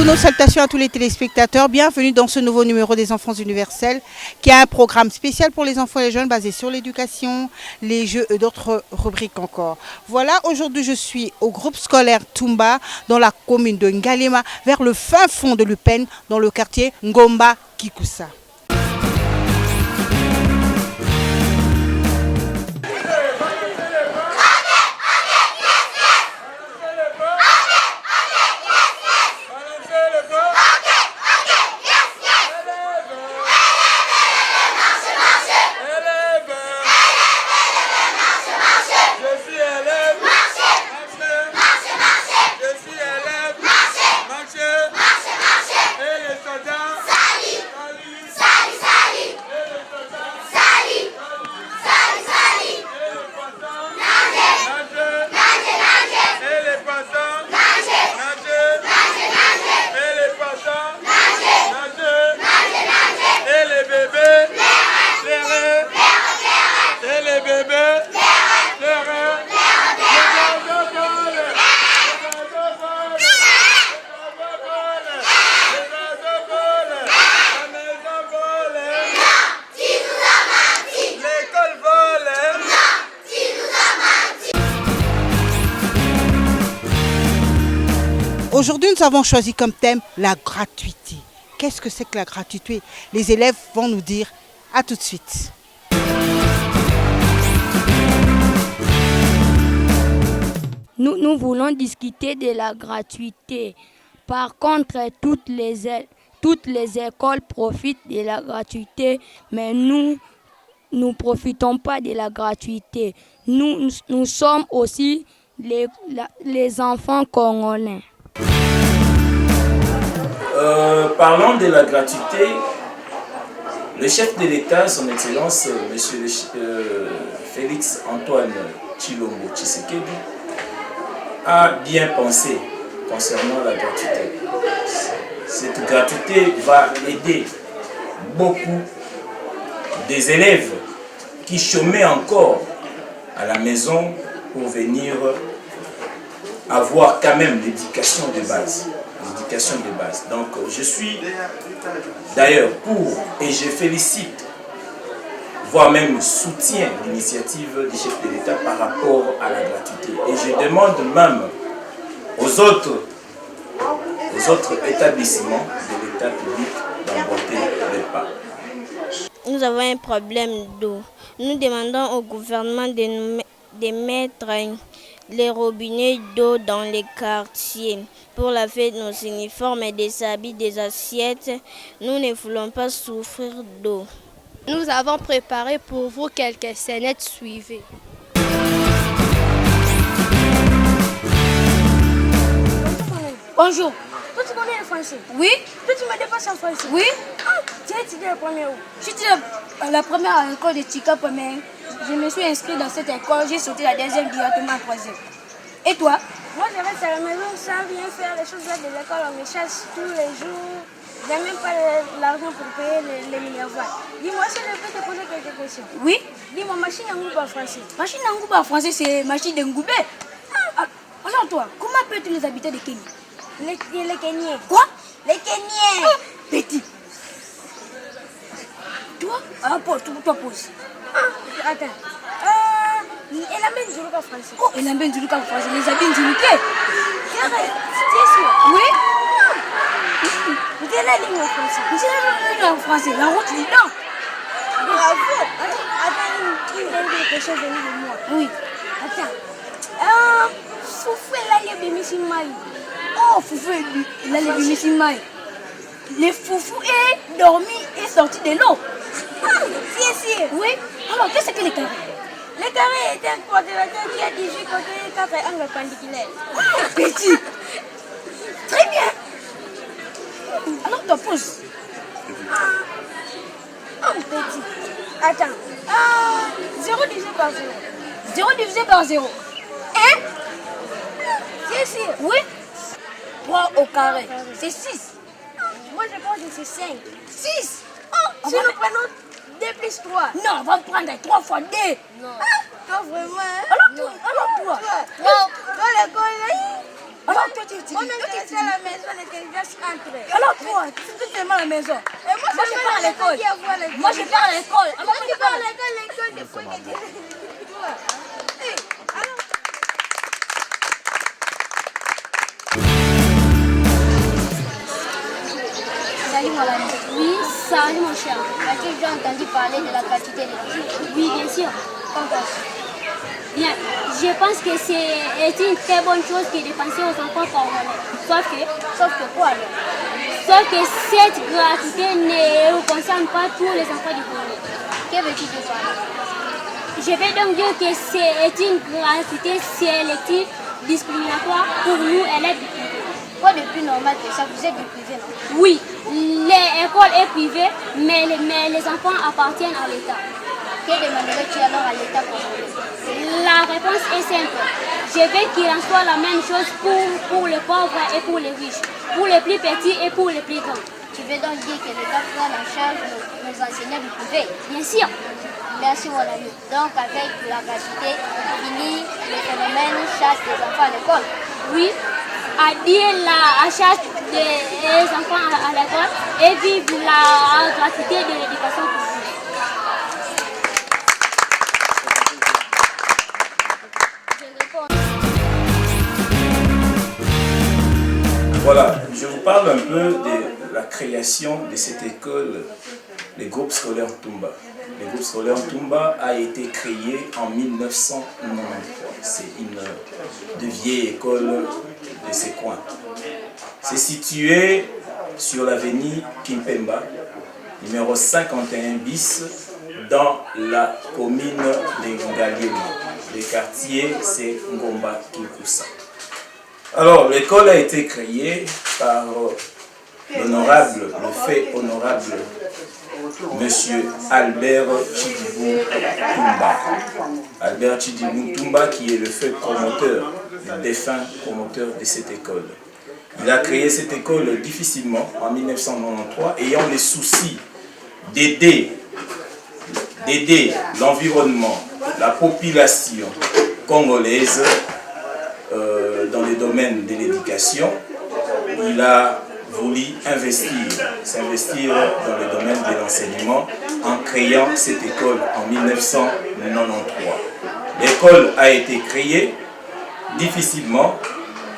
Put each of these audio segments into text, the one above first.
Nos salutations à tous les téléspectateurs. Bienvenue dans ce nouveau numéro des Enfants Universels qui a un programme spécial pour les enfants et les jeunes basé sur l'éducation, les jeux et d'autres rubriques encore. Voilà, aujourd'hui je suis au groupe scolaire Tumba dans la commune de Ngalema vers le fin fond de l'Upen dans le quartier Ngomba Kikusa. Aujourd'hui, nous avons choisi comme thème la gratuité. Qu'est-ce que c'est que la gratuité? Les élèves vont nous dire. À tout de suite. Nous voulons discuter de la gratuité. Par contre, toutes les écoles profitent de la gratuité, mais nous ne profitons pas de la gratuité. Nous sommes aussi les enfants congolais. Parlons de la gratuité. Le chef de l'État, son Excellence, M. Félix Antoine Tshilombo Tshisekedi, a bien pensé concernant la gratuité. Cette gratuité va aider beaucoup des élèves qui chômaient encore à la maison pour venir avoir quand même l'éducation de base. Donc je suis d'ailleurs pour et je félicite, voire même soutiens l'initiative du chef de l'État par rapport à la gratuité. Et je demande même aux autres établissements de l'État public d'emboîter le pas. Nous avons un problème d'eau. Nous demandons au gouvernement de mettre les robinets d'eau dans les quartiers pour laver nos uniformes et des habits, des assiettes. Nous ne voulons pas souffrir d'eau. Nous avons préparé pour vous quelques scénettes, suivez. Bonjour. Toi, tu connais le français? Oui. Toi, tu me dépasses en français? Oui. Ah, tu as étudié la première où? J'ai étudié la première à l'école de Tika première. Je me suis inscrite dans cette école, j'ai sauté la deuxième directement en troisième. Et toi? Moi, je reste à la maison sans rien faire. Les choses là de l'école, on me chasse tous les jours. Je n'ai même pas l'argent pour payer les minervoirs. Dis-moi si je peux te poser quelques questions. Oui. Dis-moi, machine à Ngouba en français. Machine à Ngouba en français, c'est machine de Ngoubé. Alors toi, comment appelles-tu les habitants de Kenya? Les Kenyans. Quoi? Les Kenyans. Petit. Toi? Toi pose. Attends. Elle amène du en français. Oh, elle amène du en français. Les habits du Luquet. C'est sûr. Oui. Vous avez la ligne en français. Vous avez la ligne en français. La route, les dents. Bravo. Attends, une dernière question venue de moi. Oui. Attends. Foufou, elle a les Bimisimai. Oh, Foufou, elle a les Bimisimai. Le Foufou est dormi et sorti de l'eau. Si. Oui. Alors, qu'est-ce que les carrés? Les carrés est un quadrilatère qui a 18 côtés et 4 angles perpendiculaires. Petit. Très bien. Alors, toi, pose. Petit. Attends. 0 divisé par 0. 0 divisé par 0. 1. Si. Oui. 3 au carré. C'est 6. Moi, je pense que c'est 5. 6. Si nous prenons 2 plus 3. Non, on va prendre 3 fois 2. Non. Toi, vraiment, hein? Alors toi. Toi, l'école, alors toi, tu étudies. Moi, à la maison, l'intelligence entre. Alors toi, tu aimes la maison. Et moi, je pars à l'école. Moi, je pars à l'école. Alors, tu pars à l'école, il faut que tu... Salut mon ami. Oui, salut mon cher. As-tu déjà entendu parler de la gratuité électrique? Oui, bien sûr. Bien, je pense que c'est une très bonne chose que de penser aux enfants congolais. Sauf que quoi alors? Sauf que cette gratuité ne concerne pas tous les enfants du Congo. Que veux-tu dire par là? Je vais donc dire que c'est une gratuité sélective, discriminatoire pour nous, élèves du privé. Quoi de plus normal que ça? Vous êtes du privé, non? Oui, l'école est privée, mais les enfants appartiennent à l'État. Que demanderais-tu alors à l'État congolais? La réponse est simple. Je veux qu'il en soit la même chose pour les pauvres et pour les riches, pour les plus petits et pour les plus grands. Tu veux donc dire que l'État prend en charge nos enseignants du privé? Bien sûr. Merci mon ami. Donc avec la gratuité, fini le phénomène chasse des enfants à l'école. Oui, à dire la chasse des enfants à l'école et vivre la gratuité de l'éducation pour tous. Voilà, je vous parle un peu de la création de cette école, les groupes scolaires Tumba. Le groupe scolaire Tumba a été créé en 1993. C'est une de vieille école de ces coins. C'est situé sur l'avenue Kimpemba, numéro 51 bis, dans la commune de Ngaliema. Le quartier, c'est Ngomba Kinkusa. Alors, l'école a été créée par l'honorable, le fait honorable, Monsieur Albert Chidibou Tumba. Albert Chidibou Tumba qui est le fait promoteur, le défunt promoteur de cette école. Il a créé cette école difficilement en 1993, ayant le souci d'aider l'environnement, la population congolaise dans le domaine de l'éducation. Il a voulu s'investir dans le domaine de l'enseignement en créant cette école en 1993. L'école a été créée difficilement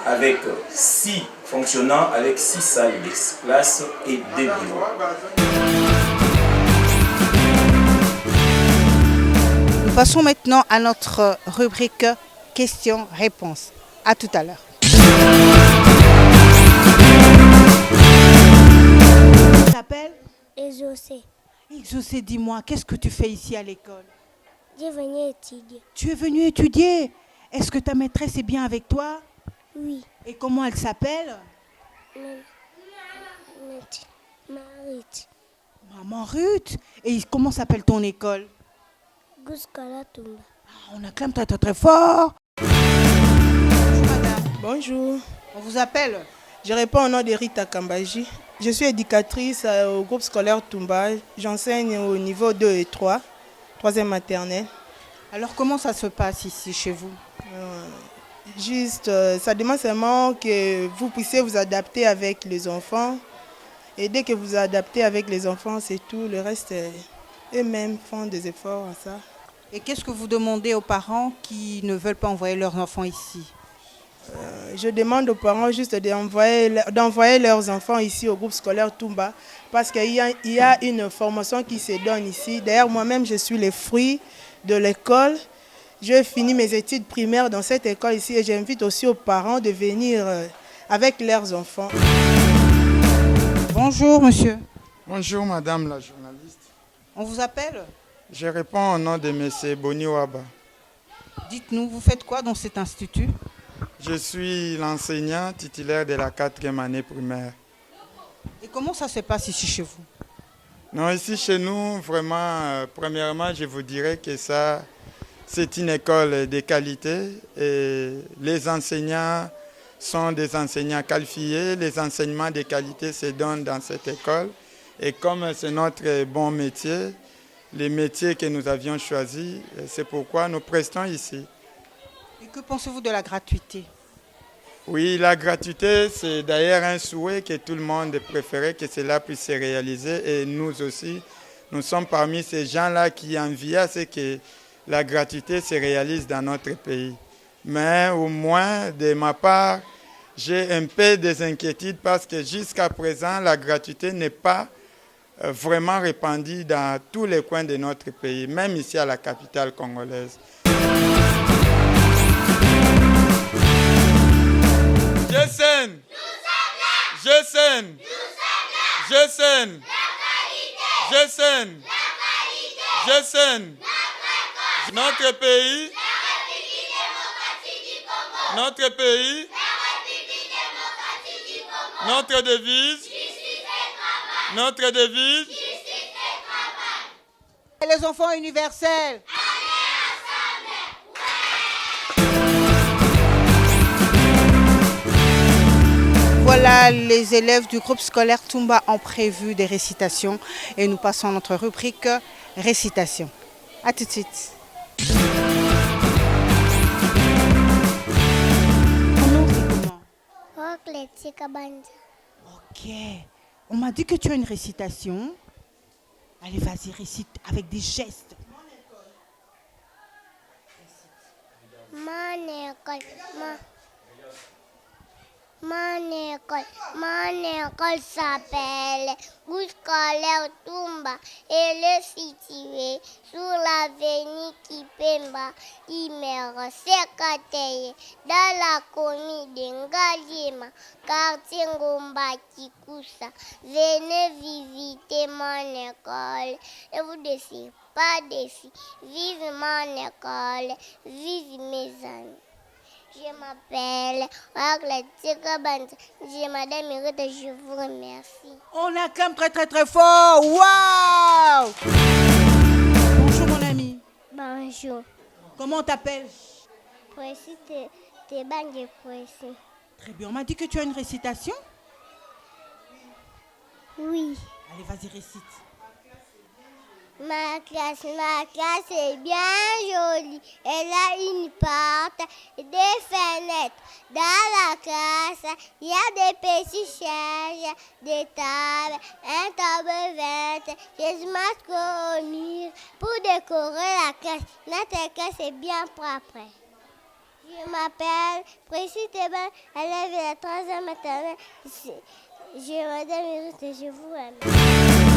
avec 6 fonctionnants, avec 6 salles de classe et 2 bureaux. Nous passons maintenant à notre rubrique questions-réponses. À tout à l'heure. Tu t'appelles Exaucé. Exaucé, dis-moi, qu'est-ce que tu fais ici à l'école? Je venais étudier. Tu es venu étudier. Est-ce que ta maîtresse est bien avec toi? Oui. Et comment elle s'appelle? Marit. Maman Ruth. Et comment s'appelle ton école? Gouskala Tumba. Ah, on acclame très très très fort. Bonjour madame. Bonjour. On vous appelle? Je réponds au nom de Rita Kambaji. Je suis éducatrice au groupe scolaire Tumba. J'enseigne au niveau 2 et 3, 3e maternelle. Alors comment ça se passe ici chez vous? Ça demande seulement que vous puissiez vous adapter avec les enfants. Et dès que vous vous adaptez avec les enfants, c'est tout. Le reste, eux-mêmes font des efforts à ça. Et qu'est-ce que vous demandez aux parents qui ne veulent pas envoyer leurs enfants ici? Je demande aux parents juste d'envoyer leurs enfants ici au groupe scolaire Tumba parce qu'il y a une formation qui se donne ici. D'ailleurs, moi-même, je suis le fruit de l'école. Je finis mes études primaires dans cette école ici et j'invite aussi aux parents de venir avec leurs enfants. Bonjour monsieur. Bonjour madame la journaliste. On vous appelle? Je réponds au nom de M. Boni Waba. Dites-nous, vous faites quoi dans cet institut? Je suis l'enseignant titulaire de la 4e année primaire. Et comment ça se passe ici chez vous? Non, ici chez nous, vraiment, premièrement, je vous dirais que ça, c'est une école de qualité et les enseignants sont des enseignants qualifiés. Les enseignements de qualité se donnent dans cette école. Et comme c'est notre bon métier, les métiers que nous avions choisis, c'est pourquoi nous prestons ici. Et que pensez-vous de la gratuité? Oui, la gratuité, c'est d'ailleurs un souhait que tout le monde préférait que cela puisse se réaliser. Et nous aussi, nous sommes parmi ces gens-là qui envient ce que la gratuité se réalise dans notre pays. Mais au moins, de ma part, j'ai un peu des inquiétudes parce que jusqu'à présent, la gratuité n'est pas vraiment répandue dans tous les coins de notre pays, même ici à la capitale congolaise. Je scène. Je scène. Je scène. Je scène. Je scène. Notre pays. Notre pays. Notre devise. Notre devise. Et les enfants universels. Voilà, les élèves du groupe scolaire Toumba ont prévu des récitations et nous passons à notre rubrique récitation. A tout de suite. Ok. On m'a dit que tu as une récitation. Allez, vas-y, récite avec des gestes. Mon école s'appelle Groupe scolaire Toumba. Elle est située sur l'avenue Kipemba, numéro 51, dans la commune de Ngaliema, quartier Ngomba Kikusa. Venez visiter mon école et vous ne serez pas déçus. Vive mon école, vive mes amis. Je m'appelle je Madame Mirita, je vous remercie. On acclame très très très fort. Waouh! Bonjour mon ami. Bonjour. Comment on t'appelle? Précis, t'es bangue précis. Très bien. On m'a dit que tu as une récitation. Oui. Allez, vas-y, récite. Ma classe est bien jolie. Elle a une porte, des fenêtres. Dans la classe, il y a des petits sièges, des tables, un table verte, des masques au mur pour décorer la classe. Notre classe est bien propre. Je m'appelle Précis Théban, élève de la 3e maternelle. Je Madame Mirita, je vous remercie.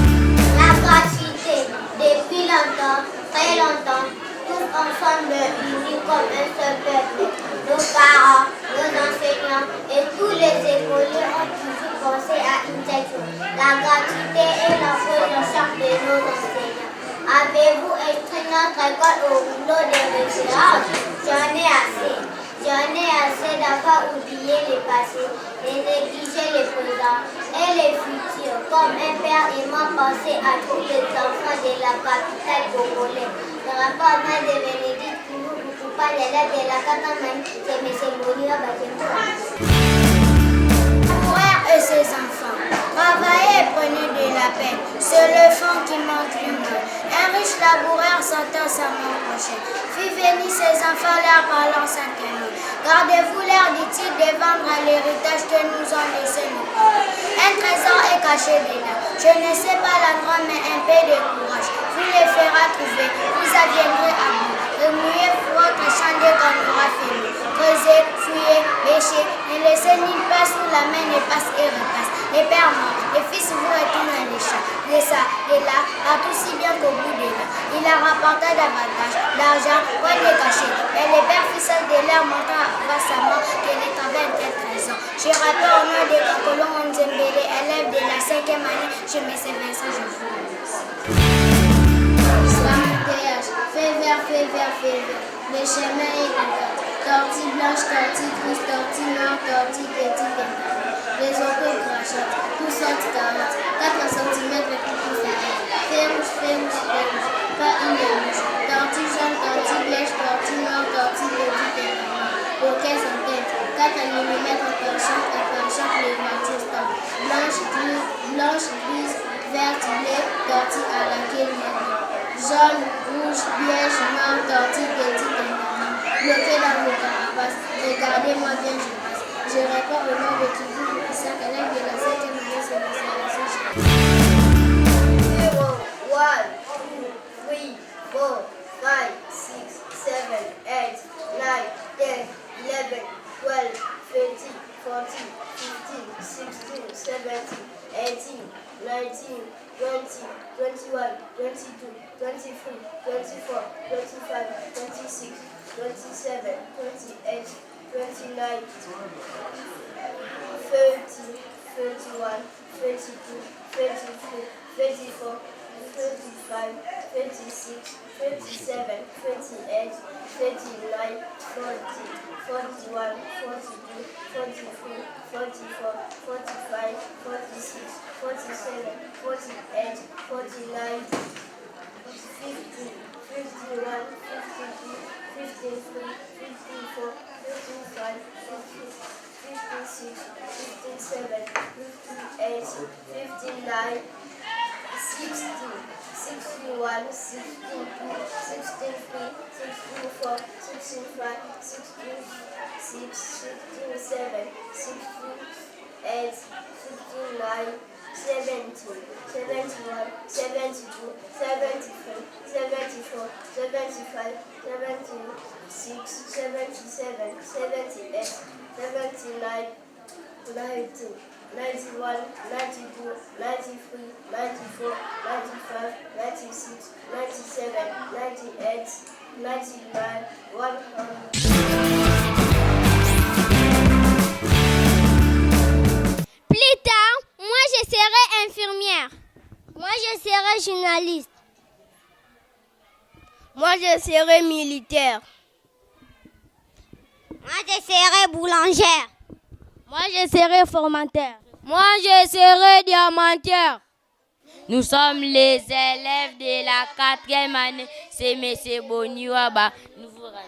La gratuité, depuis longtemps, très longtemps, tous ensemble unis comme un seul peuple. Nos parents, nos enseignants et tous les écoliers ont toujours pensé à une telle chose. La gratuité est la prise en charge de nos enseignants. Avez-vous instruit notre école au rouleau de référence? J'en ai assez. J'en ai assez d'avoir oublié le passé, de négliger le présent et le futur. Comme un père aimant penser à tous les enfants de la capitale congolaise. Le rapport de Bénédicte qui nous coupe pas l'élève de la Catamanie, c'est M. Monia Bakembo. Frère et ses enfants, travaillez et prenez de la peine. C'est le fond qui manque le monde. Un riche laboureur s'entend sa main prochaine. Fit venir ses enfants leur parlant simplement. Gardez-vous l'air, dit-il, de vendre à l'héritage que nous ont laissé nos parents. Un trésor est caché dedans. Je ne sais pas l'endroit, mais un peu de courage vous le fera trouver. Vous aviendrez à bout. Remuez votre champ dès qu'on aura fini. Creusez, fouillez, bêchez. Ne laissez nulle part sous la main ne passe et repasse. Les pères morts, les fils vous retournent dans les champs. De ça, de là, partout si bien qu'au bout de là. Il a rapporté davantage d'argent, point de caché. Mais les pères ficelles de l'air montant récemment que les travail était 13 ans. Je rappelle au nom de Kakolo Nzembele, élève de la 5e année, je me sais Vincent, je vous remercie. Fais vert, fais vert, fais vert. Le chemin est ouvert. Tortille blanche, tortille grise, tortille noire, tortille petite et les autos crachent, tous sortent 40, 4 cm et tout s'arrête. Fais rouge, fais rouge, fais rouge, pas une de rouge. Tortille jaune, tortille blanche, tortille noire, tortille petite et bouquet sans tête, 4 mm par champ et par champ les voitures stop. Blanche, grise, verte, bleue, tortille à laquelle jaune, rouge, beige, noir, tortille petite et bloqué dans le carapace. Regardez-moi bien, je passe. Je réponds au nom de Kiki Isaac, élève de la 7e année sélectionnation. 0, 1, 2, 3, 4, 5, 6, 7, 8, 9, 10, 11, 12, 13, 14, 15, 16, 17, 18, 19, 20, 21, 22, 23, 24, 25, 26, 27, 28, 29, 30, 31, 32, 33, 34, 35, 36, 37, 38, 39, 40, 41, 42, 43, 44, 45, 46, 47, 48, 49, 50, 51, 52, 53, 54, 55, 56, 57, 58, 59, 60, 61, 62, 63, 64, 65, 66, 67, 68, 69, 70, 71, 72, 73, 74, 75, 76, 77, 78, 79, 90, 91, 92, 93, 94, 95, 96, 97, 98, 99, 100. Plus tard, moi je serai infirmière. Moi je serai journaliste. Moi je serai militaire. Moi je serai boulangère. Moi je serai formateur. Moi, je serai diamantière. Nous sommes les élèves de la 4e année. C'est M. Boniwaba. Nous vous remercions.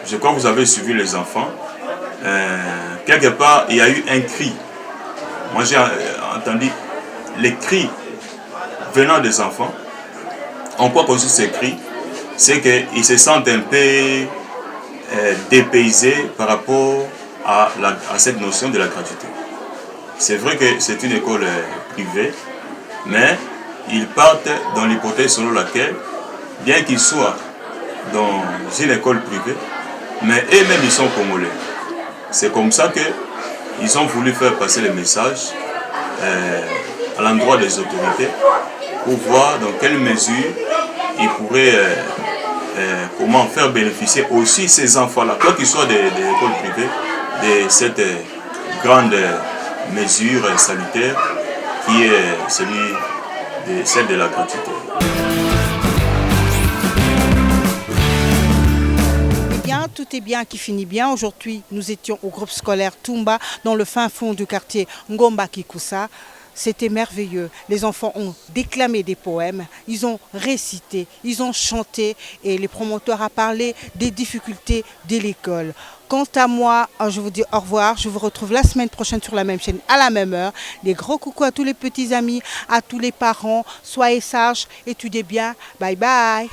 Je crois que vous avez suivi les enfants. Quelque part, il y a eu un cri. Moi, j'ai entendu les cris venant des enfants. En quoi consiste ces cris? C'est qu'ils se sentent un peu dépaysés par rapport à cette notion de la gratuité. C'est vrai que c'est une école privée, mais ils partent dans l'hypothèse selon laquelle, bien qu'ils soient dans une école privée, mais eux-mêmes ils sont congolais. C'est comme ça qu'ils ont voulu faire passer le message à l'endroit des autorités pour voir dans quelle mesure ils pourraient comment faire bénéficier aussi ces enfants-là, quoi qu'ils soient des écoles privées, de cette grande mesure salutaire qui est celle de la gratuité. tout est bien qui finit bien. Aujourd'hui, nous étions au groupe scolaire Tumba, dans le fin fond du quartier Ngomba Kikusa. C'était merveilleux. Les enfants ont déclamé des poèmes, ils ont récité, ils ont chanté et les promoteurs ont parlé des difficultés de l'école. Quant à moi, je vous dis au revoir. Je vous retrouve la semaine prochaine sur la même chaîne à la même heure. Des gros coucou à tous les petits amis, à tous les parents. Soyez sages, étudiez bien. Bye bye.